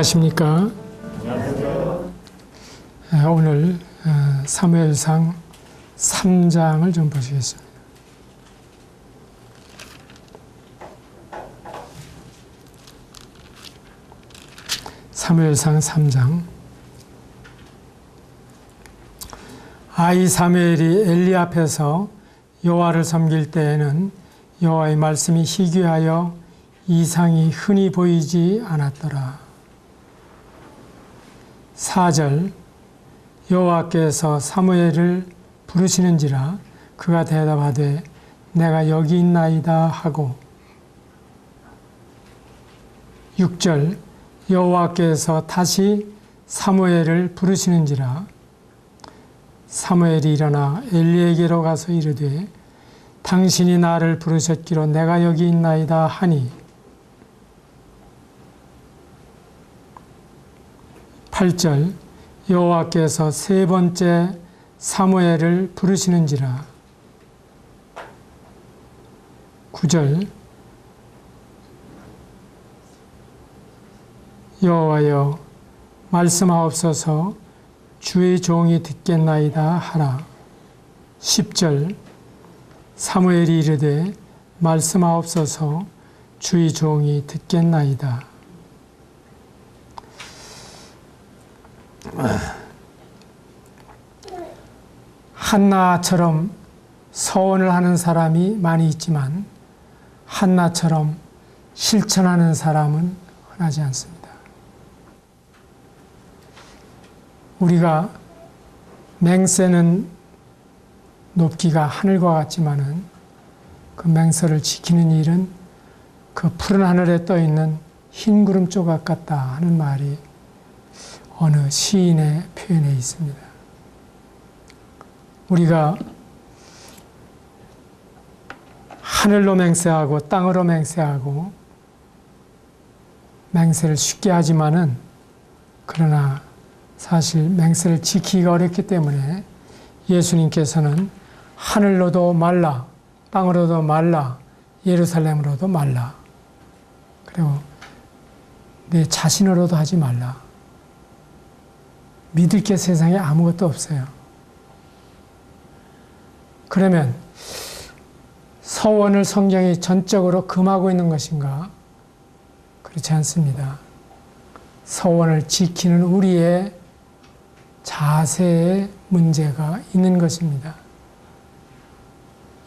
안녕하십니까. 오늘 사무엘상 3장을 좀 보시겠습니다. 사무엘상 3장. 아이 사무엘이 엘리 앞에서 여호와를 섬길 때에는 여호와의 말씀이 희귀하여 이상이 흔히 보이지 않았더라. 4절. 여호와께서 사무엘을 부르시는지라 그가 대답하되 내가 여기 있나이다 하고. 6절. 여호와께서 다시 사무엘을 부르시는지라 사무엘이 일어나 엘리에게로 가서 이르되 당신이 나를 부르셨기로 내가 여기 있나이다 하니. 8절. 여호와께서 세 번째 사무엘을 부르시는지라. 9절. 여호와여 말씀하옵소서 주의 종이 듣겠나이다 하라. 10절. 사무엘이 이르되 말씀하옵소서 주의 종이 듣겠나이다. 한나처럼 서원을 하는 사람이 많이 있지만 한나처럼 실천하는 사람은 흔하지 않습니다. 우리가 맹세는 높기가 하늘과 같지만은 그 맹세를 지키는 일은 그 푸른 하늘에 떠 있는 흰 구름 조각 같다 하는 말이 어느 시인의 표현에 있습니다. 우리가 하늘로 맹세하고 땅으로 맹세하고 맹세를 쉽게 하지만은 그러나 사실 맹세를 지키기가 어렵기 때문에 예수님께서는 하늘로도 말라, 땅으로도 말라, 예루살렘으로도 말라. 그리고 내 자신으로도 하지 말라. 믿을 게 세상에 아무것도 없어요. 그러면 서원을 성경이 전적으로 금하고 있는 것인가? 그렇지 않습니다. 서원을 지키는 우리의 자세에 문제가 있는 것입니다.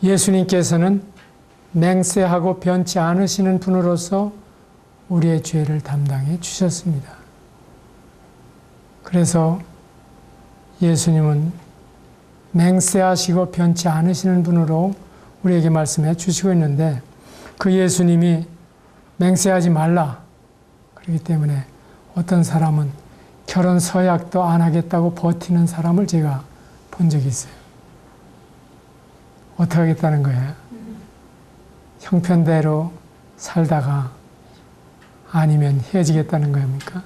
예수님께서는 맹세하고 변치 않으시는 분으로서 우리의 죄를 담당해 주셨습니다. 그래서 예수님은 맹세하시고 변치 않으시는 분으로 우리에게 말씀해 주시고 있는데 그 예수님이 맹세하지 말라 그렇기 때문에 어떤 사람은 결혼 서약도 안 하겠다고 버티는 사람을 제가 본 적이 있어요. 어떻게 하겠다는 거예요? 형편대로 살다가 아니면 헤어지겠다는 겁니까?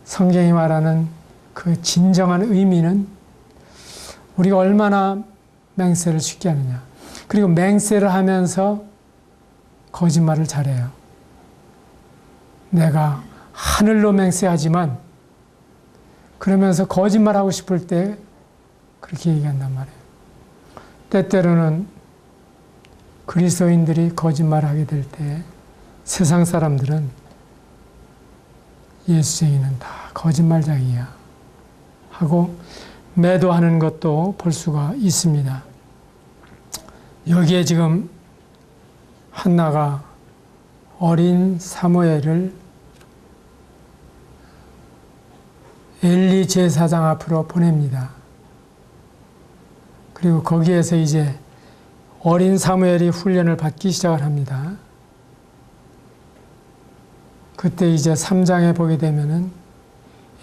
성경이 말하는 그 진정한 의미는 우리가 얼마나 맹세를 쉽게 하느냐. 그리고 맹세를 하면서 거짓말을 잘해요. 내가 하늘로 맹세하지만 그러면서 거짓말하고 싶을 때 그렇게 얘기한단 말이에요. 때때로는 그리스도인들이 거짓말하게 될 때 세상 사람들은 예수쟁이는 다 거짓말쟁이야 하고 매도하는 것도 볼 수가 있습니다. 여기에 지금 한나가 어린 사무엘을 엘리 제사장 앞으로 보냅니다. 그리고 거기에서 이제 어린 사무엘이 훈련을 받기 시작을 합니다. 그때 이제 3장에 보게 되면은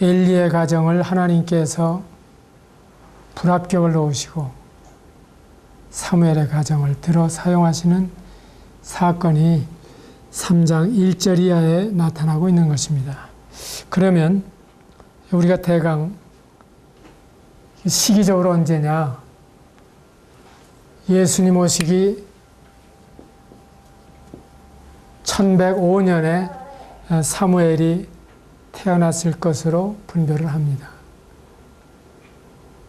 엘리의 가정을 하나님께서 불합격을 놓으시고 사무엘의 가정을 들어 사용하시는 사건이 3장 1절 이하에 나타나고 있는 것입니다. 그러면 우리가 대강 시기적으로 언제냐? 예수님 오시기 1105년에 사무엘이 태어났을 것으로 분별을 합니다.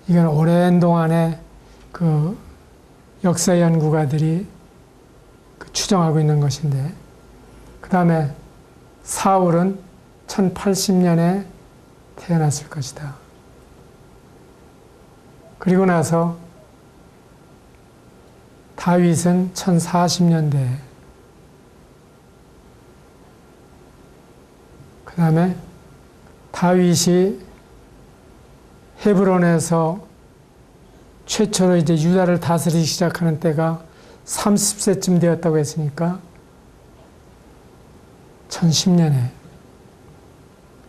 이건 오랜 동안에 그 역사 연구가들이 추정하고 있는 것인데, 그 다음에 사울은 1080년에 태어났을 것이다. 그리고 나서 다윗은 1040년대, 그 다음에 다윗이 헤브론에서 최초로 이제 유다를 다스리기 시작하는 때가 30세쯤 되었다고 했으니까 1010년에,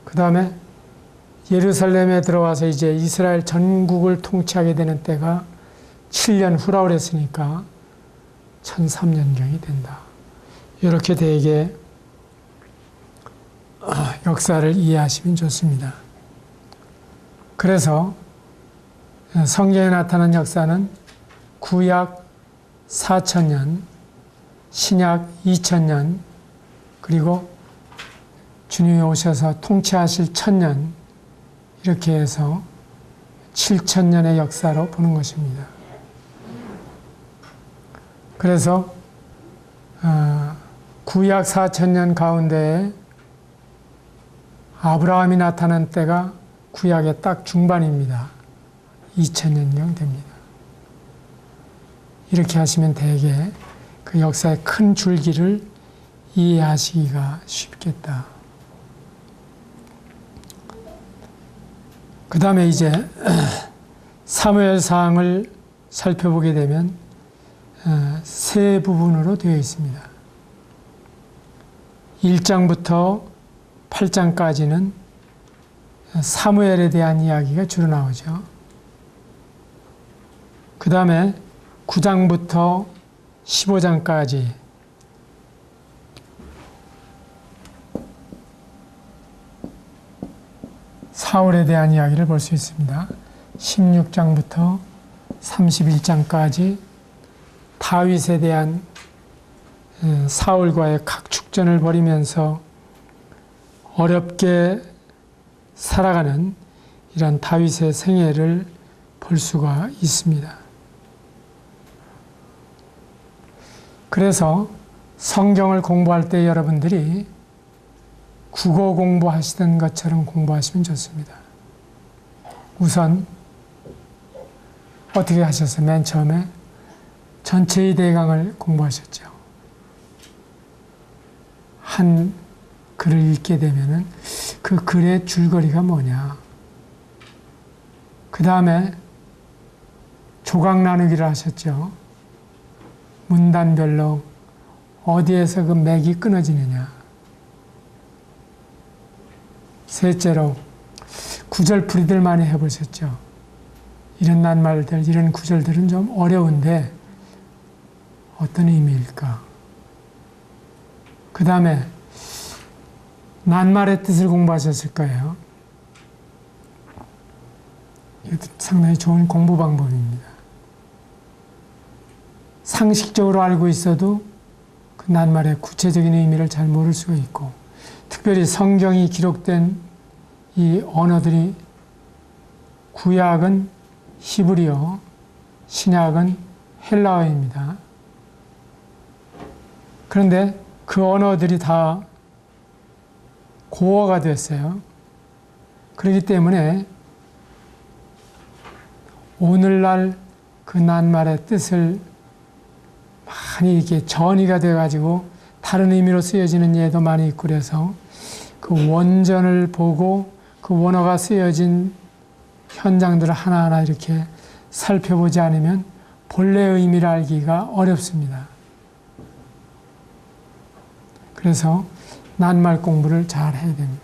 그 다음에 예루살렘에 들어와서 이제 이스라엘 전국을 통치하게 되는 때가 7년 후라고 그랬으니까 1003년경이 된다. 이렇게 되게 역사를 이해하시면 좋습니다. 그래서 성경에 나타난 역사는 구약 4000년, 신약 2000년, 그리고 주님이 오셔서 통치하실 1000년, 이렇게 해서 7000년의 역사로 보는 것입니다. 그래서 구약 4000년 가운데에 아브라함이 나타난 때가 구약의 딱 중반입니다. 2000년경 됩니다. 이렇게 하시면 대개 그 역사의 큰 줄기를 이해하시기가 쉽겠다. 그 다음에 이제 사무엘상을 살펴보게 되면 세 부분으로 되어 있습니다. 1장부터 8장까지는 사무엘에 대한 이야기가 주로 나오죠. 그 다음에 9장부터 15장까지 사울에 대한 이야기를 볼 수 있습니다. 16장부터 31장까지 다윗에 대한 사울과의 각축전을 벌이면서 어렵게 살아가는 이런 다윗의 생애를 볼 수가 있습니다. 그래서 성경을 공부할 때 여러분들이 국어 공부하시던 것처럼 공부하시면 좋습니다. 우선 어떻게 하셨어요? 맨 처음에 전체의 대강을 공부하셨죠. 한 글을 읽게 되면은 그 글의 줄거리가 뭐냐. 그 다음에 조각 나누기를 하셨죠. 문단별로 어디에서 그 맥이 끊어지느냐. 셋째로 구절풀이들 많이 해보셨죠. 이런 낱말들, 이런 구절들은 좀 어려운데 어떤 의미일까. 그 다음에 낱말의 뜻을 공부하셨을 거예요. 이것도 상당히 좋은 공부 방법입니다. 상식적으로 알고 있어도 그 낱말의 구체적인 의미를 잘 모를 수가 있고, 특별히 성경이 기록된 이 언어들이 구약은 히브리어, 신약은 헬라어입니다. 그런데 그 언어들이 다 고어가 됐어요. 그렇기 때문에 오늘날 그 낱말의 뜻을 많이 이렇게 전이가 돼가지고 다른 의미로 쓰여지는 예도 많이 있고, 그래서 그 원전을 보고 그 원어가 쓰여진 현장들을 하나하나 이렇게 살펴보지 않으면 본래의 의미를 알기가 어렵습니다. 그래서 낱말 공부를 잘 해야 됩니다.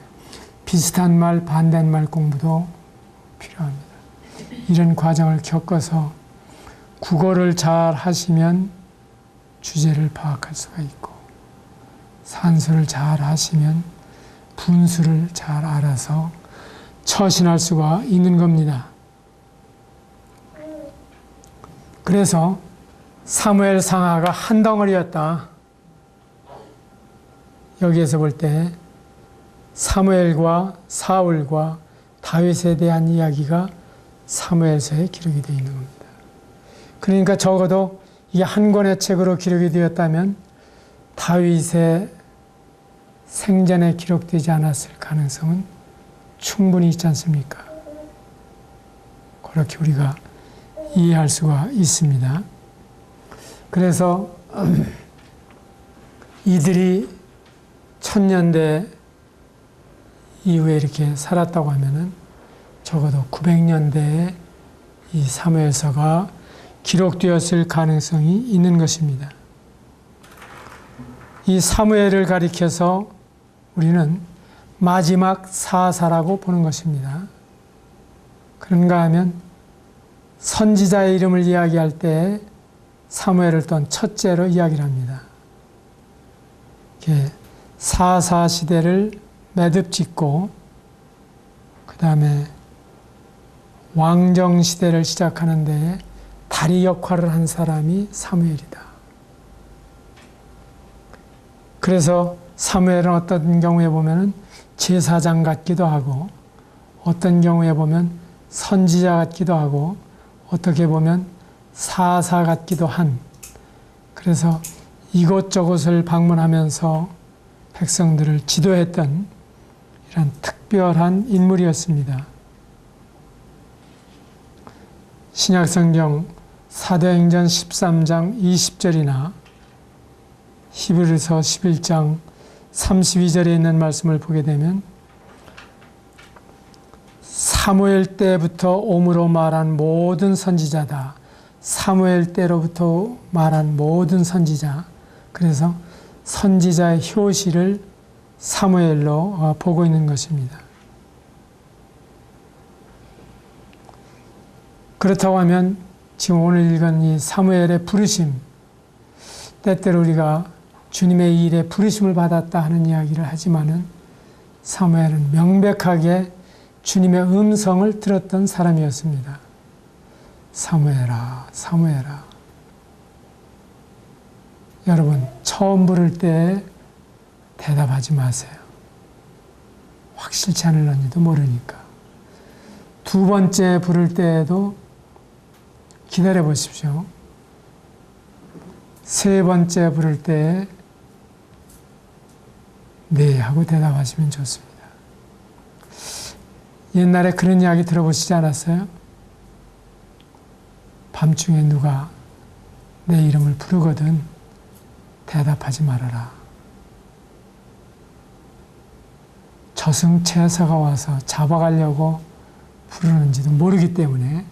비슷한 말, 반대말 공부도 필요합니다. 이런 과정을 겪어서 국어를 잘 하시면 주제를 파악할 수가 있고, 산수를 잘 하시면 분수를 잘 알아서 처신할 수가 있는 겁니다. 그래서 사무엘 상하가 한 덩어리였다. 여기에서 볼 때 사무엘과 사울과 다윗에 대한 이야기가 사무엘서에 기록이 되어 있는 겁니다. 그러니까 적어도 이게 한 권의 책으로 기록이 되었다면 다윗의 생전에 기록되지 않았을 가능성은 충분히 있지 않습니까? 그렇게 우리가 이해할 수가 있습니다. 그래서 이들이 1000년대 이후에 이렇게 살았다고 하면은 적어도 900년대에 이 사무엘서가 기록되었을 가능성이 있는 것입니다. 이 사무엘을 가리켜서 우리는 마지막 사사라고 보는 것입니다. 그런가 하면 선지자의 이름을 이야기할 때 사무엘을 또한 첫째로 이야기를 합니다. 사사 시대를 매듭 짓고 그 다음에 왕정 시대를 시작하는 데에 다리 역할을 한 사람이 사무엘이다. 그래서 사무엘은 어떤 경우에 보면 제사장 같기도 하고 어떤 경우에 보면 선지자 같기도 하고 어떻게 보면 사사 같기도 한, 그래서 이곳저곳을 방문하면서 백성들을 지도했던 이런 특별한 인물이었습니다. 신약성경 사도행전 13장 20절이나 히브리서 11장 32절에 있는 말씀을 보게 되면 사무엘 때부터 옴으로 말한 모든 선지자다. 사무엘 때로부터 말한 모든 선지자. 그래서 선지자의 효시를 사무엘로 보고 있는 것입니다. 그렇다고 하면 지금 오늘 읽은 이 사무엘의 부르심, 때때로 우리가 주님의 일에 부르심을 받았다 하는 이야기를 하지만은 사무엘은 명백하게 주님의 음성을 들었던 사람이었습니다. 사무엘아, 사무엘아. 여러분, 처음 부를 때 대답하지 마세요. 확실치 않을런지도 모르니까. 두 번째 부를 때에도 기다려 보십시오. 세 번째 부를 때 네 하고 대답하시면 좋습니다. 옛날에 그런 이야기 들어보시지 않았어요? 밤중에 누가 내 이름을 부르거든 대답하지 말아라. 저승체사가 와서 잡아가려고 부르는지도 모르기 때문에.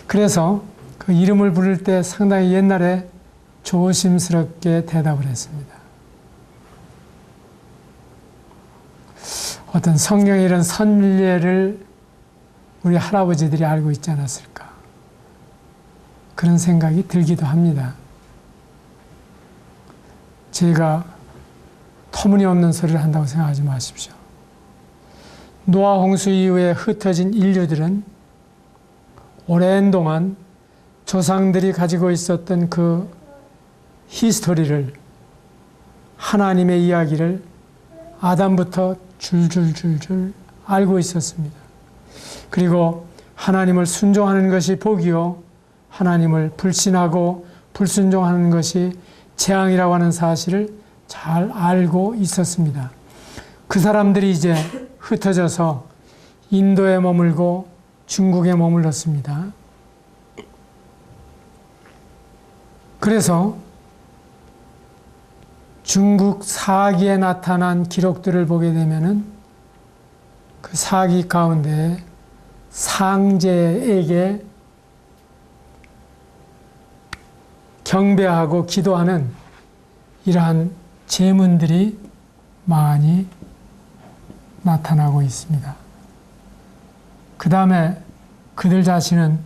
그래서 그 이름을 부를 때 상당히 옛날에 조심스럽게 대답을 했습니다. 어떤 성경에 이런 선례를 우리 할아버지들이 알고 있지 않았을까, 그런 생각이 들기도 합니다. 제가 터무니없는 소리를 한다고 생각하지 마십시오. 노아 홍수 이후에 흩어진 인류들은 오랜 동안 조상들이 가지고 있었던 그 히스토리를, 하나님의 이야기를 아담부터 줄줄줄줄 알고 있었습니다. 그리고 하나님을 순종하는 것이 복이요, 하나님을 불신하고 불순종하는 것이 재앙이라고 하는 사실을 잘 알고 있었습니다. 그 사람들이 이제 흩어져서 인도에 머물고 중국에 머물렀습니다. 그래서 중국 사기에 나타난 기록들을 보게 되면은 그 사기 가운데 상제에게 경배하고 기도하는 이러한 제문들이 많이 나타나고 있습니다. 그 다음에 그들 자신은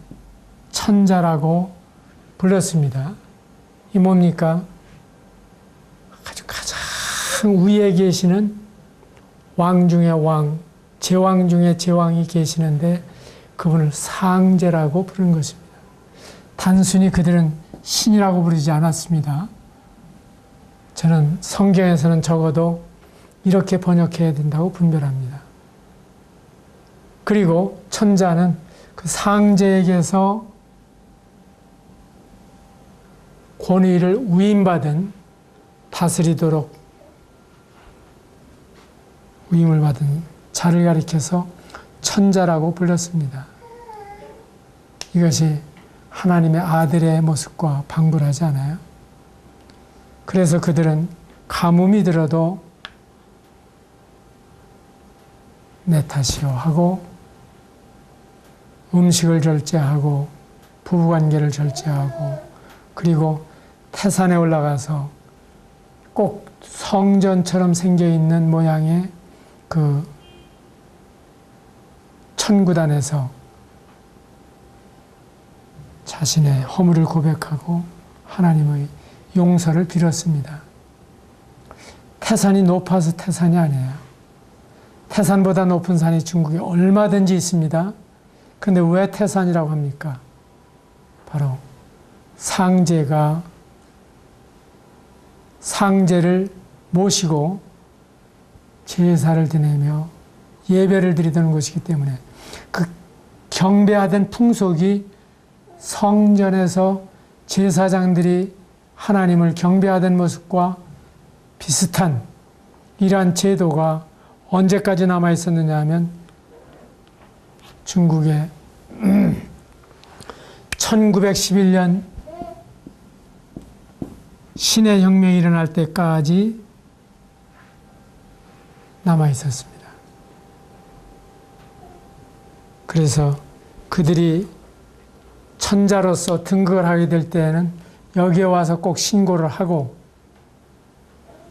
천자라고 불렀습니다. 이 뭡니까? 아주 가장 위에 계시는 왕 중의 왕, 제왕 중의 제왕이 계시는데 그분을 상제라고 부르는 것입니다. 단순히 그들은 신이라고 부르지 않았습니다. 저는 성경에서는 적어도 이렇게 번역해야 된다고 분별합니다. 그리고 천자는 그 상제에게서 권위를 위임받은, 다스리도록 위임을 받은 자를 가리켜서 천자라고 불렀습니다. 이것이 하나님의 아들의 모습과 방불하지 않아요? 그래서 그들은 가뭄이 들어도 내 탓이요 하고, 음식을 절제하고 부부관계를 절제하고, 그리고 태산에 올라가서 꼭 성전처럼 생겨있는 모양의 그 천구단에서 자신의 허물을 고백하고 하나님의 용서를 빌었습니다. 태산이 높아서 태산이 아니에요. 태산보다 높은 산이 중국에 얼마든지 있습니다. 그런데 왜 태산이라고 합니까? 바로 상제가 상제를 모시고 제사를 드리며 예배를 드리던 곳이기 때문에 그 경배하던 풍속이 성전에서 제사장들이 하나님을 경배하던 모습과 비슷한 이러한 제도가 언제까지 남아 있었느냐 하면 중국에 1911년 신의 혁명이 일어날 때까지 남아 있었습니다. 그래서 그들이 천자로서 등극을 하게 될 때에는 여기에 와서 꼭 신고를 하고,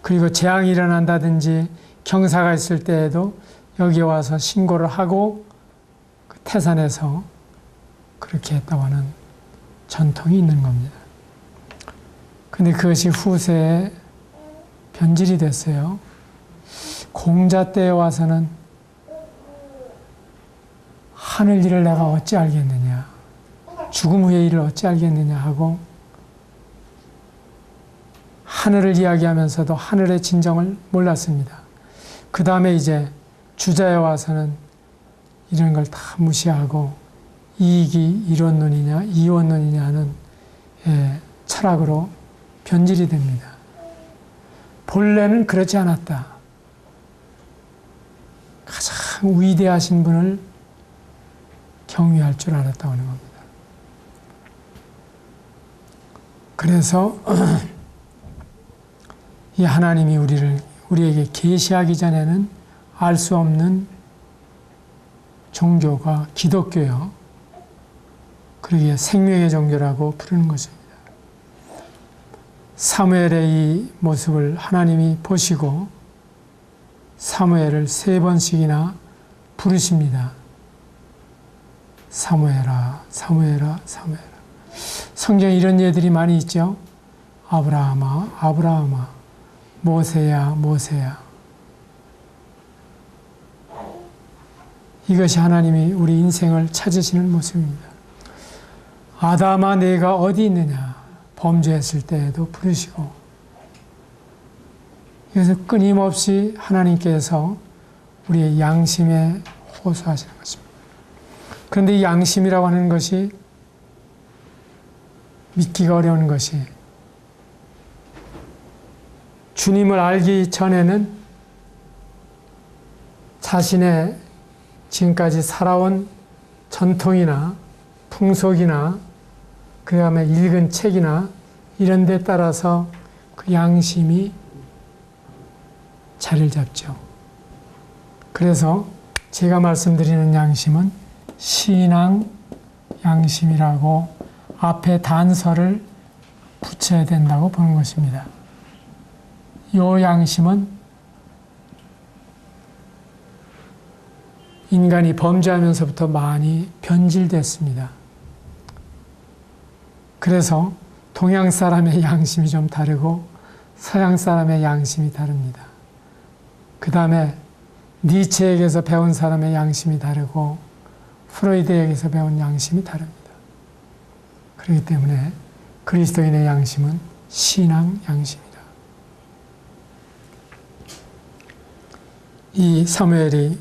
그리고 재앙이 일어난다든지 경사가 있을 때에도 여기에 와서 신고를 하고 그 태산에서 그렇게 했다고 하는 전통이 있는 겁니다. 근데 그것이 후세에 변질이 됐어요. 공자 때에 와서는 하늘 일을 내가 어찌 알겠느냐, 죽음 후의 일을 어찌 알겠느냐 하고 하늘을 이야기하면서도 하늘의 진정을 몰랐습니다. 그 다음에 이제 주자에 와서는 이런 걸 다 무시하고 이익이 일원론이냐 이원론이냐 하는 철학으로 변질이 됩니다. 본래는 그렇지 않았다. 가장 위대하신 분을 경외할 줄 알았다고 하는 겁니다. 그래서 이 하나님이 우리에게 계시하기 전에는 알 수 없는 종교가 기독교요. 그러기에 생명의 종교라고 부르는 것입니다. 사무엘의 이 모습을 하나님이 보시고 사무엘을 3번씩이나 부르십니다. 사무엘아, 사무엘아, 사무엘아. 성경에 이런 예들이 많이 있죠. 아브라함아, 아브라함아, 모세야, 모세야. 이것이 하나님이 우리 인생을 찾으시는 모습입니다. 아담아, 내가 어디 있느냐? 범죄했을 때에도 부르시고. 그래서 끊임없이 하나님께서 우리의 양심에 호소하시는 것입니다. 그런데 이 양심이라고 하는 것이 믿기가 어려운 것이, 주님을 알기 전에는 자신의 지금까지 살아온 전통이나 풍속이나 그 다음에 읽은 책이나 이런 데 따라서 그 양심이 자리를 잡죠. 그래서 제가 말씀드리는 양심은 신앙 양심이라고 앞에 단서를 붙여야 된다고 보는 것입니다. 이 양심은 인간이 범죄하면서부터 많이 변질됐습니다. 그래서 동양 사람의 양심이 좀 다르고 서양 사람의 양심이 다릅니다. 그 다음에 니체에게서 배운 사람의 양심이 다르고 프로이드에게서 배운 양심이 다릅니다. 그렇기 때문에 그리스도인의 양심은 신앙 양심이다. 이 사무엘이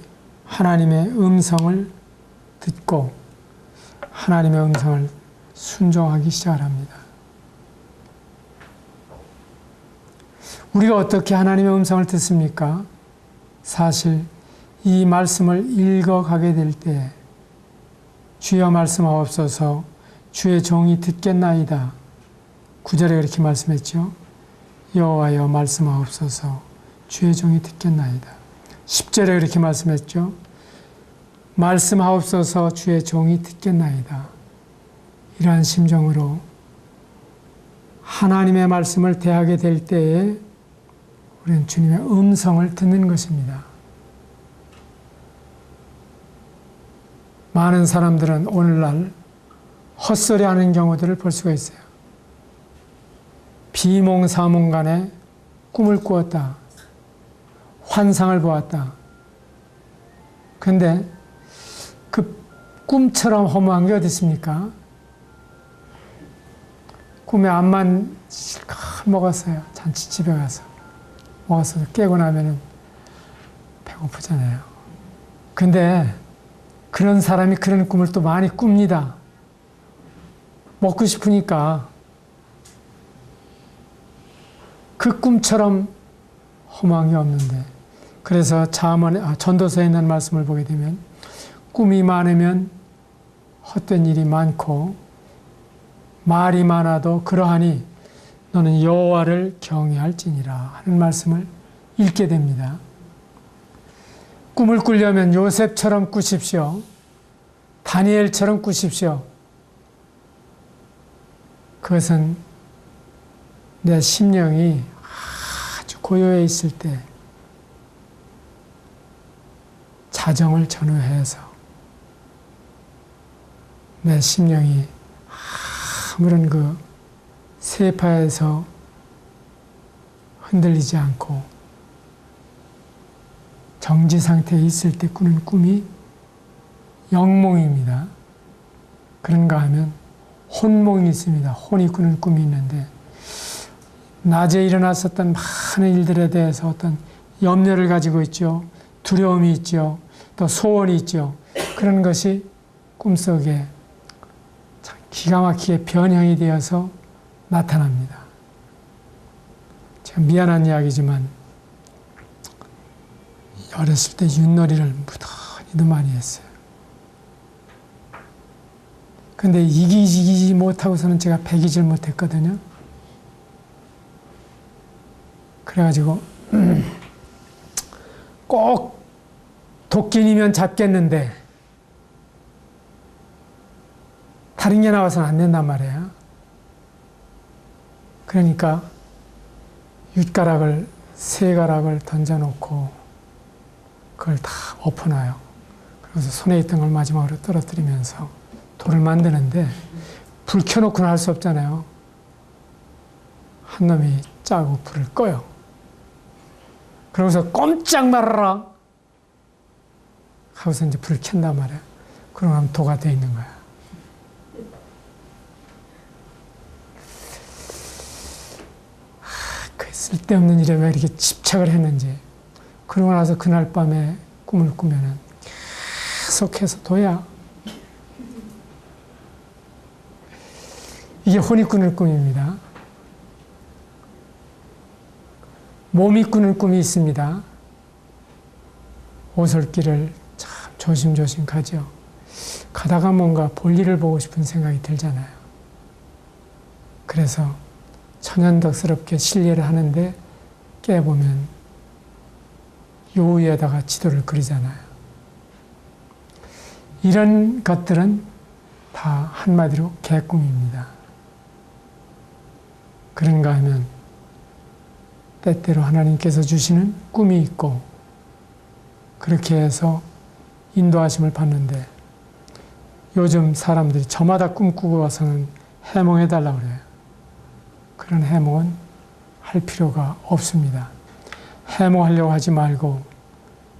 하나님의 음성을 듣고 하나님의 음성을 순종하기 시작을 합니다. 우리가 어떻게 하나님의 음성을 듣습니까? 사실 이 말씀을 읽어가게 될 때 주여 말씀하옵소서 주의 종이 듣겠나이다. 9절에 그렇게 말씀했죠. 여호와여 말씀하옵소서 주의 종이 듣겠나이다. 10절에 그렇게 말씀했죠. 말씀하옵소서 주의 종이 듣겠나이다. 이러한 심정으로 하나님의 말씀을 대하게 될 때에 우리는 주님의 음성을 듣는 것입니다. 많은 사람들은 오늘날 헛소리하는 경우들을 볼 수가 있어요. 비몽사몽간에 꿈을 꾸었다. 환상을 보았다. 그런데 그 꿈처럼 허무한 게 어디 있습니까? 꿈에 암만 실컷 먹었어요. 잔치집에 가서. 먹어서 깨고 나면은 배고프잖아요. 근데 그런 사람이 그런 꿈을 또 많이 꿉니다. 먹고 싶으니까. 그 꿈처럼 허무한 게 없는데. 그래서 전도서에 있는 말씀을 보게 되면 꿈이 많으면 헛된 일이 많고 말이 많아도 그러하니 너는 여호와를 경외할지니라 하는 말씀을 읽게 됩니다. 꿈을 꾸려면 요셉처럼 꾸십시오. 다니엘처럼 꾸십시오. 그것은 내 심령이 아주 고요해 있을 때 자정을 전후해서 내 심령이 아무런 그 세파에서 흔들리지 않고 정지 상태에 있을 때 꾸는 꿈이 영몽입니다. 그런가 하면 혼몽이 있습니다. 혼이 꾸는 꿈이 있는데 낮에 일어났었던 많은 일들에 대해서 어떤 염려를 가지고 있죠. 두려움이 있죠. 또 소원이 있죠. 그런 것이 꿈속에 기가 막히게 변형이 되어서 나타납니다. 제가 미안한 이야기지만 어렸을 때 윷놀이를 무던히도 많이 했어요. 근데 이기지 못하고서는 제가 배기질 못했거든요. 그래가지고 꼭 도끼니면 잡겠는데 다른 게 나와서는 안 된단 말이에요. 그러니까 윷가락을 세 가락을 던져놓고 그걸 다 엎어놔요. 그래서 손에 있던 걸 마지막으로 떨어뜨리면서 돌을 만드는데 불 켜놓고는 할 수 없잖아요. 한 놈이 짜고 불을 꺼요. 그러고서 꼼짝 말아라 하고서 이제 불을 켠단 말이에요. 그러면 도가 돼 있는 거야. 그 쓸데없는 일에 왜 이렇게 집착을 했는지. 그러고 나서 그날 밤에 꿈을 꾸면은 계속해서 둬야. 이게 혼이 꾸는 꿈입니다. 몸이 꾸는 꿈이 있습니다. 오솔길을 참 조심조심 가죠. 가다가 뭔가 볼일을 보고 싶은 생각이 들잖아요. 그래서 천연덕스럽게 실례를 하는데 깨보면 요 위에다가 지도를 그리잖아요. 이런 것들은 다 한마디로 개꿈입니다. 그런가 하면 때때로 하나님께서 주시는 꿈이 있고 그렇게 해서 인도하심을 받는데 요즘 사람들이 저마다 꿈꾸고 와서는 해몽해달라고 그래요. 그런 해몽은 할 필요가 없습니다. 해몽하려고 하지 말고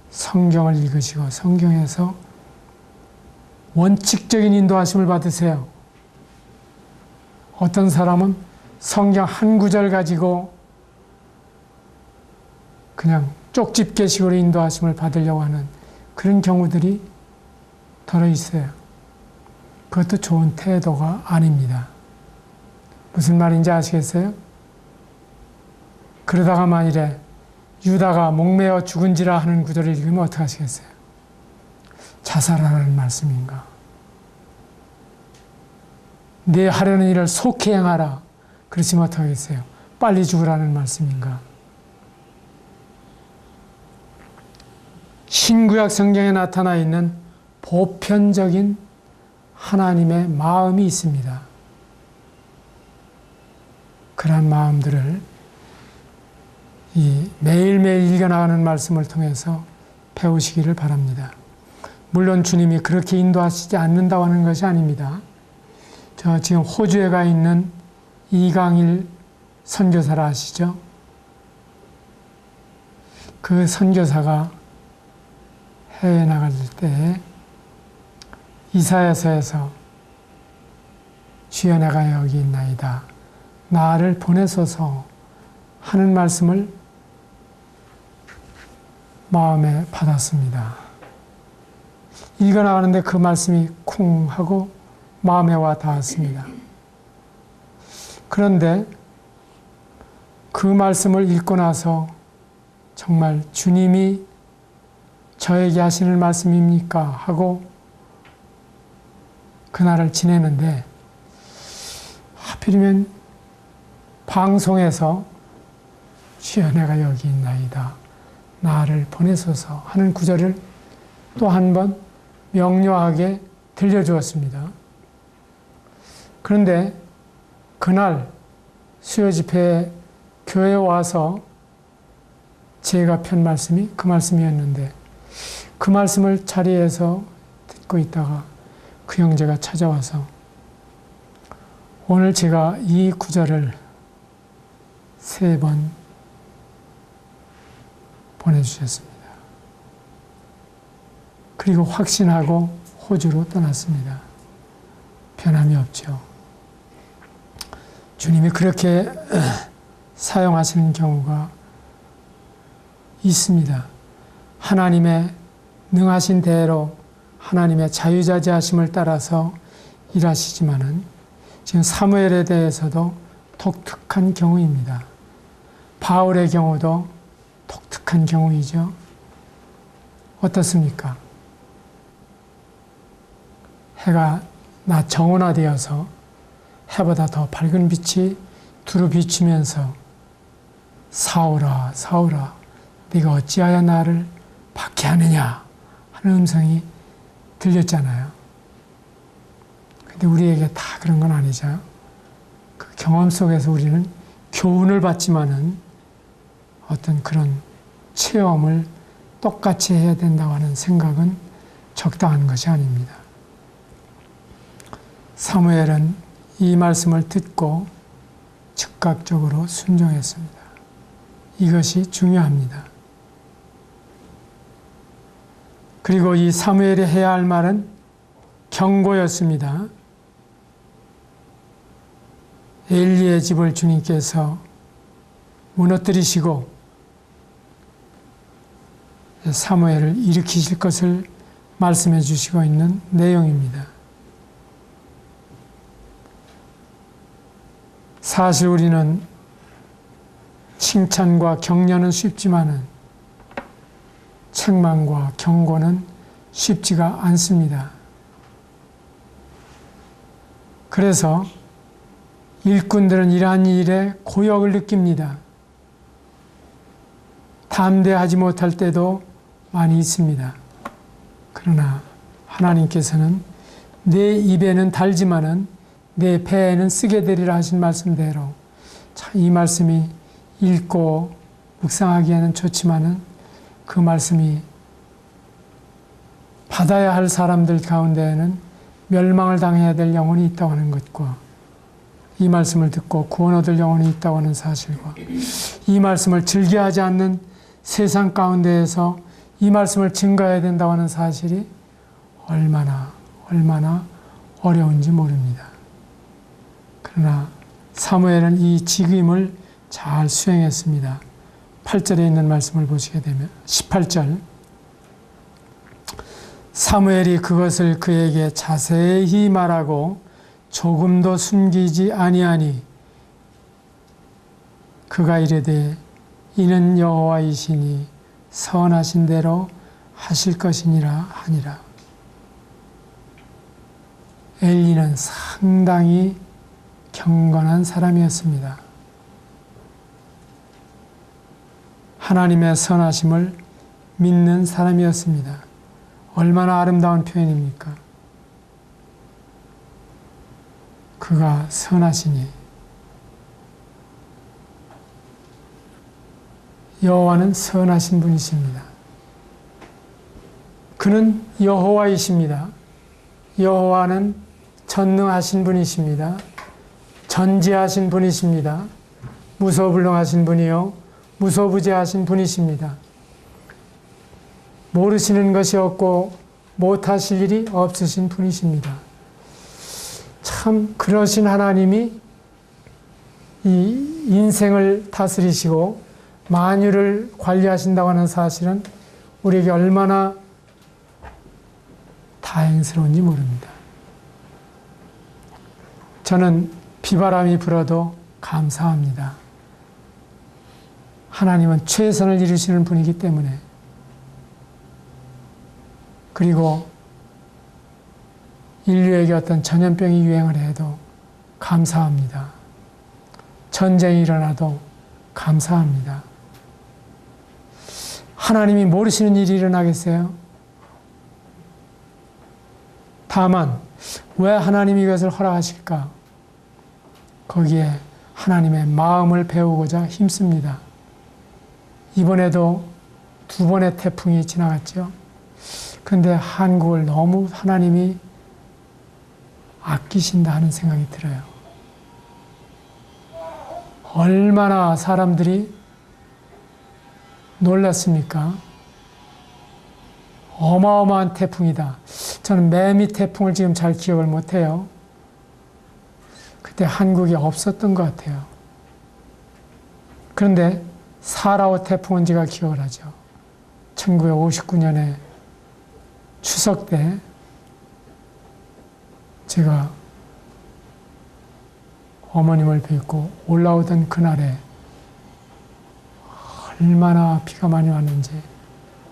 성경을 읽으시고 성경에서 원칙적인 인도하심을 받으세요. 어떤 사람은 성경 한 구절 가지고 그냥 쪽집게식으로 인도하심을 받으려고 하는 그런 경우들이 들어 있어요. 그것도 좋은 태도가 아닙니다. 무슨 말인지 아시겠어요? 그러다가 만일에 유다가 목매어 죽은지라 하는 구절을 읽으면 어떻게 하시겠어요? 자살하라는 말씀인가? 네 하려는 일을 속히 행하라. 그러시면 어떻게 하겠어요? 빨리 죽으라는 말씀인가? 신구약 성경에 나타나 있는 보편적인 하나님의 마음이 있습니다. 그러한 마음들을 이 매일매일 읽어나가는 말씀을 통해서 배우시기를 바랍니다. 물론 주님이 그렇게 인도하시지 않는다고 하는 것이 아닙니다. 저 지금 호주에 가 있는 이강일 선교사라 아시죠? 그 선교사가 해외에 나갈 때 이사야서에서 주여 내가 여기 있나이다. 나를 보내소서 하는 말씀을 마음에 받았습니다. 읽어나가는데 그 말씀이 쿵 하고 마음에 와 닿았습니다. 그런데 그 말씀을 읽고 나서 정말 주님이 저에게 하시는 말씀입니까? 하고 그날을 지내는데 하필이면 방송에서 주여 내가 여기 있나이다. 나를 보내소서 하는 구절을 또 한 번 명료하게 들려주었습니다. 그런데 그날 수요 집회에 교회에 와서 제가 편 말씀이 그 말씀이었는데 그 말씀을 자리에서 듣고 있다가 그 형제가 찾아와서 오늘 제가 이 구절을 3번 보내주셨습니다. 그리고 확신하고 호주로 떠났습니다. 변함이 없죠. 주님이 그렇게 사용하시는 경우가 있습니다. 하나님의 능하신 대로 하나님의 자유자재하심을 따라서 일하시지만은 지금 사무엘에 대해서도 독특한 경우입니다. 바울의 경우도 독특한 경우이죠. 어떻습니까? 해가 낮 정원화되어서 해보다 더 밝은 빛이 두루 비추면서 사울아 사울아 네가 어찌하여 나를 박해하느냐 하는 음성이 들렸잖아요. 근데 우리에게 다 그런 건 아니죠. 그 경험 속에서 우리는 교훈을 받지만은 어떤 그런 체험을 똑같이 해야 된다고 하는 생각은 적당한 것이 아닙니다. 사무엘은 이 말씀을 듣고 즉각적으로 순종했습니다. 이것이 중요합니다. 그리고 이 사무엘이 해야 할 말은 경고였습니다. 엘리의 집을 주님께서 무너뜨리시고 사무엘을 일으키실 것을 말씀해 주시고 있는 내용입니다. 사실 우리는 칭찬과 격려는 쉽지만은 책망과 경고는 쉽지가 않습니다. 그래서 일꾼들은 이러한 일에 고역을 느낍니다. 담대하지 못할 때도 많이 있습니다. 그러나 하나님께서는 내 입에는 달지만은 내 배에는 쓰게 되리라 하신 말씀대로 참 이 말씀이 읽고 묵상하기에는 좋지만은 그 말씀이 받아야 할 사람들 가운데에는 멸망을 당해야 될 영혼이 있다고 하는 것과 이 말씀을 듣고 구원 얻을 영혼이 있다고 하는 사실과 이 말씀을 즐겨하지 않는 세상 가운데에서 이 말씀을 증거해야 된다고 하는 사실이 얼마나 어려운지 모릅니다. 그러나 사무엘은 이 직임을 잘 수행했습니다. 8절에 있는 말씀을 보시게 되면 18절 사무엘이 그것을 그에게 자세히 말하고 조금도 숨기지 아니하니 그가 이르되 이는 여호와이시니 선하신 대로 하실 것이니라 하니라. 엘리는 상당히 경건한 사람이었습니다. 하나님의 선하심을 믿는 사람이었습니다. 얼마나 아름다운 표현입니까? 그가 선하시니 여호와는 선하신 분이십니다. 그는 여호와이십니다. 여호와는 전능하신 분이십니다. 전지하신 분이십니다. 무소불능하신 분이요 무소부재하신 분이십니다. 모르시는 것이 없고 못하실 일이 없으신 분이십니다. 참 그러신 하나님이 이 인생을 다스리시고 만유를 관리하신다고 하는 사실은 우리에게 얼마나 다행스러운지 모릅니다. 저는 비바람이 불어도 감사합니다. 하나님은 최선을 이루시는 분이기 때문에. 그리고 인류에게 어떤 전염병이 유행을 해도 감사합니다. 전쟁이 일어나도 감사합니다. 하나님이 모르시는 일이 일어나겠어요? 다만 왜 하나님이 이것을 허락하실까? 거기에 하나님의 마음을 배우고자 힘씁니다. 이번에도 2번의 태풍이 지나갔죠. 그런데 한국을 너무 하나님이 아끼신다 하는 생각이 들어요. 얼마나 사람들이 놀랐습니까? 어마어마한 태풍이다. 저는 매미 태풍을 지금 잘 기억을 못해요. 그때 한국이 없었던 것 같아요. 그런데 사라오 태풍은 제가 기억을 하죠. 1959년에 추석 때 제가 어머님을 뵙고 올라오던 그날에 얼마나 비가 많이 왔는지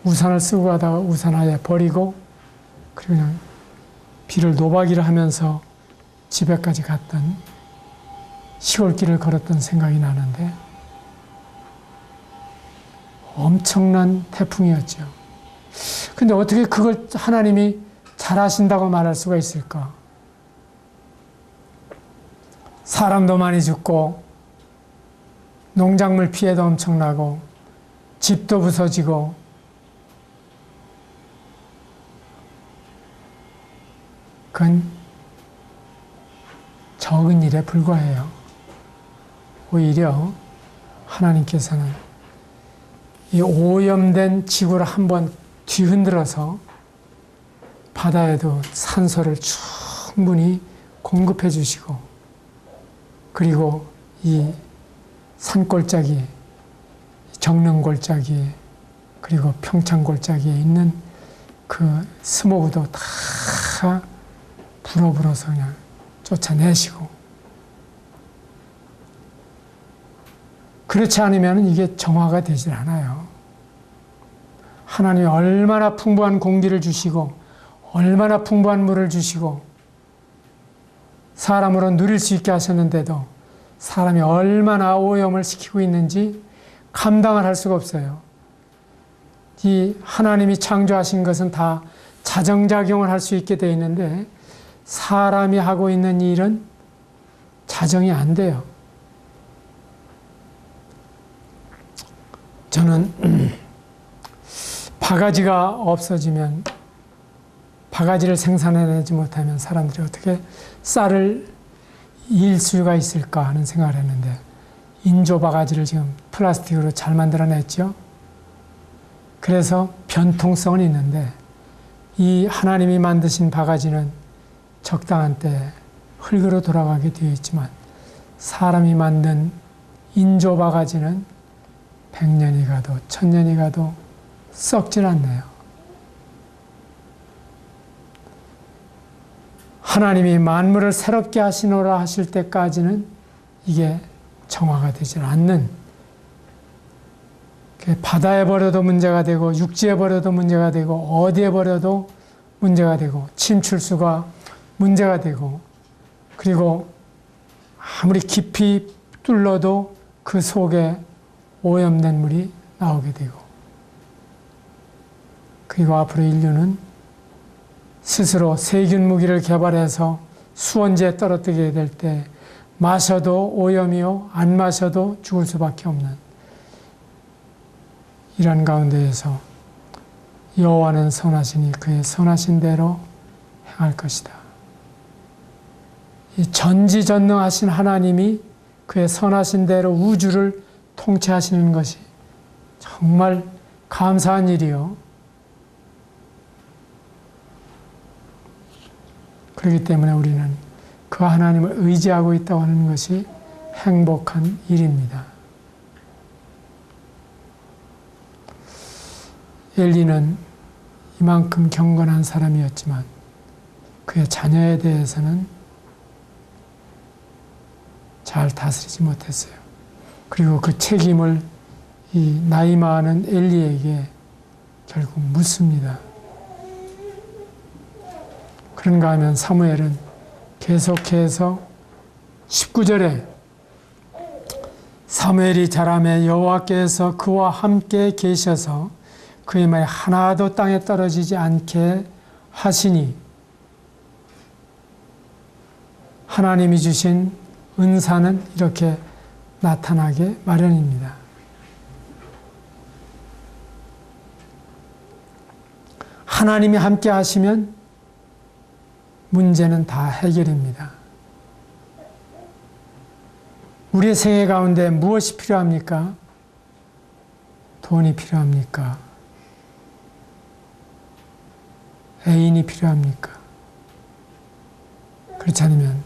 우산을 쓰고 가다가 우산 아예 버리고 그리고 그냥 비를 노박이를 하면서 집에까지 갔던 시골길을 걸었던 생각이 나는데 엄청난 태풍이었죠. 근데 어떻게 그걸 하나님이 잘하신다고 말할 수가 있을까? 사람도 많이 죽고 농작물 피해도 엄청나고 집도 부서지고 그건 적은 일에 불과해요. 오히려 하나님께서는 이 오염된 지구를 한번 뒤흔들어서 바다에도 산소를 충분히 공급해 주시고 그리고 이 산골짜기, 정릉골짜기 그리고 평창골짜기에 있는 그 스모그도 다 불어서 그냥 쫓아내시고 그렇지 않으면 이게 정화가 되질 않아요. 하나님이 얼마나 풍부한 공기를 주시고 얼마나 풍부한 물을 주시고 사람으로 누릴 수 있게 하셨는데도 사람이 얼마나 오염을 시키고 있는지 감당을 할 수가 없어요. 이 하나님이 창조하신 것은 다 자정작용을 할 수 있게 되어 있는데 사람이 하고 있는 일은 자정이 안 돼요. 저는 바가지가 없어지면 바가지를 생산해내지 못하면 사람들이 어떻게 쌀을 이을 수가 있을까 하는 생각을 했는데 인조 바가지를 지금 플라스틱으로 잘 만들어냈죠. 그래서 변통성은 있는데 이 하나님이 만드신 바가지는 적당한 때 흙으로 돌아가게 되어 있지만 사람이 만든 인조 바가지는 100년이 가도 1000년이 가도 썩질 않네요. 하나님이 만물을 새롭게 하시노라 하실 때까지는 이게 정화가 되질 않는, 바다에 버려도 문제가 되고 육지에 버려도 문제가 되고 어디에 버려도 문제가 되고 침출수가 문제가 되고, 그리고 아무리 깊이 뚫러도 그 속에 오염된 물이 나오게 되고, 그리고 앞으로 인류는 스스로 세균 무기를 개발해서 수원지에 떨어뜨리게 될 때 마셔도 오염이요 안 마셔도 죽을 수밖에 없는 이런 가운데에서 여호와는 선하시니 그의 선하신 대로 행할 것이다. 이 전지전능하신 하나님이 그의 선하신 대로 우주를 통치하시는 것이 정말 감사한 일이요. 그렇기 때문에 우리는 그 하나님을 의지하고 있다고 하는 것이 행복한 일입니다. 엘리는 이만큼 경건한 사람이었지만 그의 자녀에 대해서는 잘 다스리지 못했어요. 그리고 그 책임을 이 나이 많은 엘리에게 결국 묻습니다. 그런가 하면 사무엘은 계속해서 19절에 사무엘이 자라매 여호와께서 그와 함께 계셔서 그의 말이 하나도 땅에 떨어지지 않게 하시니, 하나님이 주신 은사는 이렇게 나타나게 마련입니다. 하나님이 함께 하시면 문제는 다 해결입니다. 우리의 생애 가운데 무엇이 필요합니까? 돈이 필요합니까? 애인이 필요합니까? 그렇지 않으면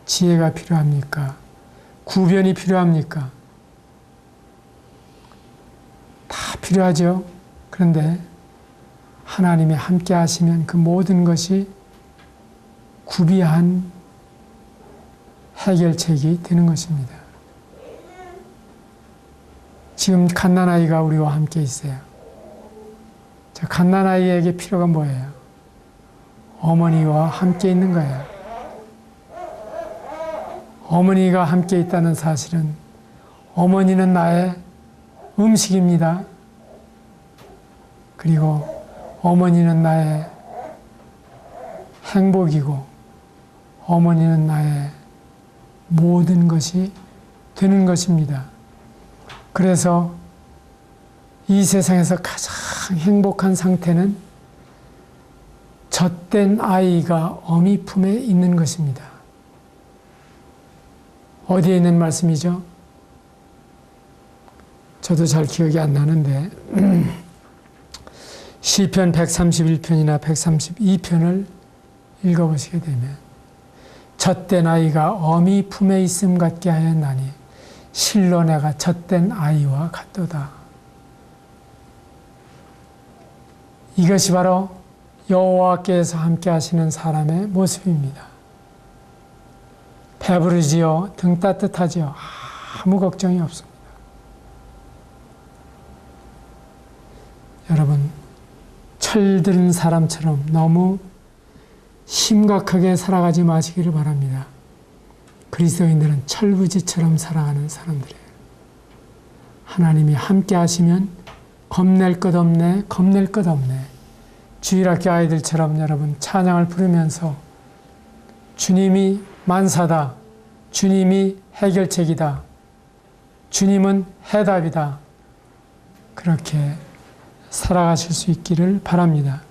지혜가 필요합니까? 구변이 필요합니까? 다 필요하죠. 그런데 하나님이 함께 하시면 그 모든 것이 구비한 해결책이 되는 것입니다. 지금 갓난아이가 우리와 함께 있어요. 저 갓난아이에게 필요가 뭐예요? 어머니와 함께 있는 거예요. 어머니가 함께 있다는 사실은 어머니는 나의 음식입니다. 그리고 어머니는 나의 행복이고 어머니는 나의 모든 것이 되는 것입니다. 그래서 이 세상에서 가장 행복한 상태는 젖된 아이가 어미 품에 있는 것입니다. 어디에 있는 말씀이죠? 저도 잘 기억이 안 나는데 시편 131편이나 132편을 읽어보시게 되면 젖된 아이가 어미 품에 있음 같게 하였나니 실로 내가 젖된 아이와 같도다. 이것이 바로 여호와께서 함께 하시는 사람의 모습입니다. 배부르지요. 등 따뜻하지요. 아무 걱정이 없습니다. 여러분, 철든 사람처럼 너무 심각하게 살아가지 마시기를 바랍니다. 그리스도인들은 철부지처럼 살아가는 사람들이에요. 하나님이 함께 하시면 겁낼 것 없네, 겁낼 것 없네. 주일학교 아이들처럼 여러분 찬양을 부르면서 주님이 만사다, 주님이 해결책이다, 주님은 해답이다, 그렇게 살아가실 수 있기를 바랍니다.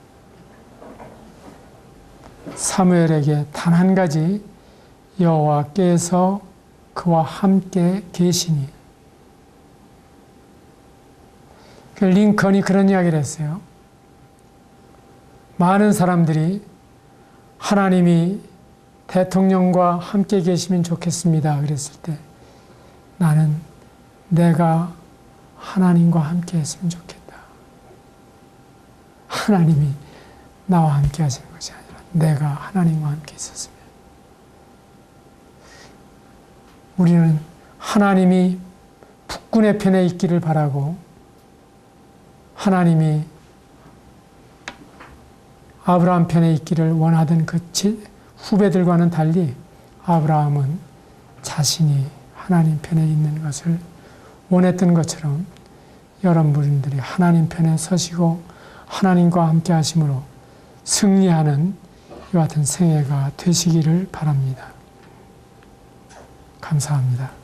사무엘에게 단 한 가지, 여호와께서 그와 함께 계시니. 링컨이 그런 이야기를 했어요. 많은 사람들이 하나님이 대통령과 함께 계시면 좋겠습니다 그랬을 때 나는 내가 하나님과 함께 했으면 좋겠다. 하나님이 나와 함께 하시는 것이 아니라 내가 하나님과 함께 있었으면. 우리는 하나님이 북군의 편에 있기를 바라고 하나님이 아브라함 편에 있기를 원하던 그 후배들과는 달리 아브라함은 자신이 하나님 편에 있는 것을 원했던 것처럼 여러분들이 하나님 편에 서시고 하나님과 함께 하심으로 승리하는 이와 같은 생애가 되시기를 바랍니다. 감사합니다.